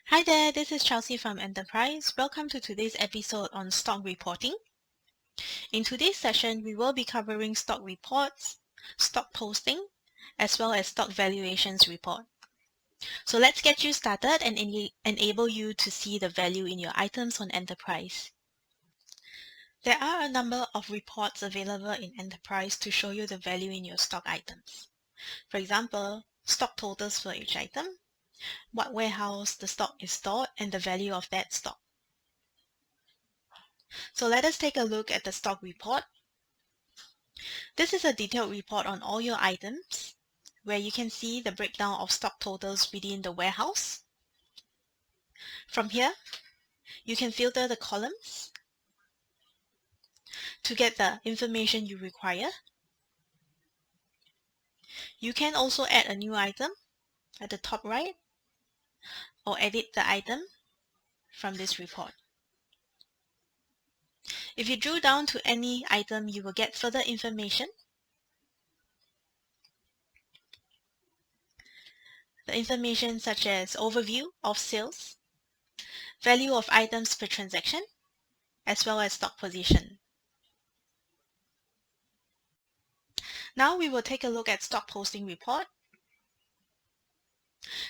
Hi there, this is Chelsea from Enterprise. Welcome to today's episode on stock reporting. In today's session, we will be covering stock reports, stock posting, as well as stock valuations report. So let's get you started and enable you to see the value in your items on Enterprise. There are a number of reports available in Enterprise to show you the value in your stock items. For example, stock totals for each item, what warehouse the stock is stored, and the value of that stock. So let us take a look at the stock report. This is a detailed report on all your items, where you can see the breakdown of stock totals within the warehouse. From here, you can filter the columns to get the information you require. You can also add a new item at the top right, or edit the item from this report. If you drill down to any item, you will get further information. The information such as overview of sales, value of items per transaction, as well as stock position. Now we will take a look at stock posting report.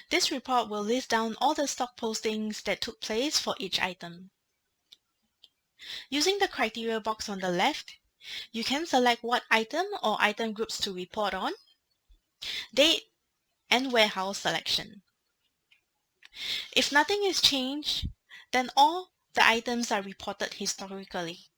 This report will list down all the stock postings that took place for each item. Using the criteria box on the left, you can select what item or item groups to report on, date, and warehouse selection. If nothing is changed, then all the items are reported historically.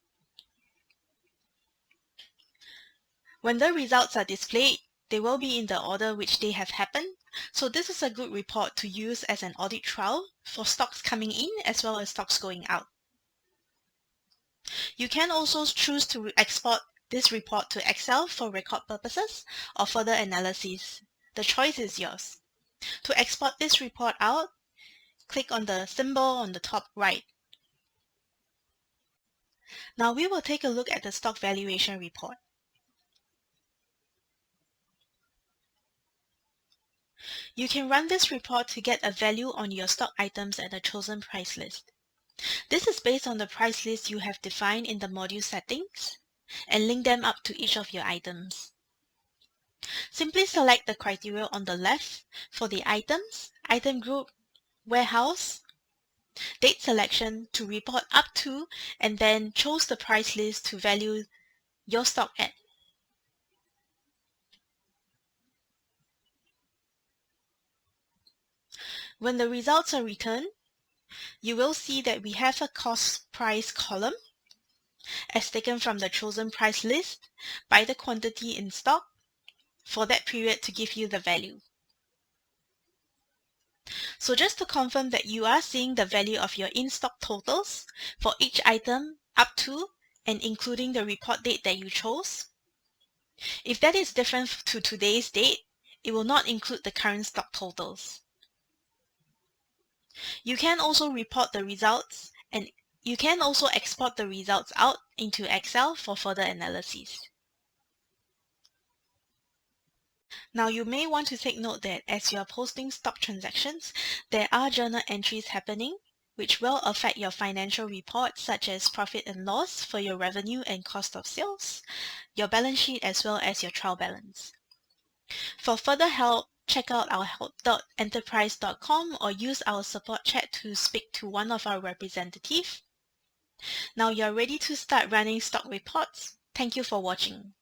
When the results are displayed, they will be in the order which they have happened, so this is a good report to use as an audit trail for stocks coming in as well as stocks going out. You can also choose to export this report to Excel for record purposes or further analysis. The choice is yours. To export this report out, click on the symbol on the top right. Now we will take a look at the stock valuation report. You can run this report to get a value on your stock items at a chosen price list. This is based on the price list you have defined in the module settings and link them up to each of your items. Simply select the criteria on the left for the items, item group, warehouse, date selection to report up to, and then choose the price list to value your stock at. When the results are returned, you will see that we have a cost price column as taken from the chosen price list by the quantity in stock for that period to give you the value. So just to confirm that you are seeing the value of your in-stock totals for each item up to and including the report date that you chose. If that is different to today's date, it will not include the current stock totals. You can also report the results, and you can also export the results out into Excel for further analysis. Now you may want to take note that as you are posting stock transactions, there are journal entries happening which will affect your financial reports such as profit and loss for your revenue and cost of sales, your balance sheet as well as your trial balance. For further help, check out our help.enterprise.com or use our support chat to speak to one of our representatives. Now you're ready to start running stock reports. Thank you for watching.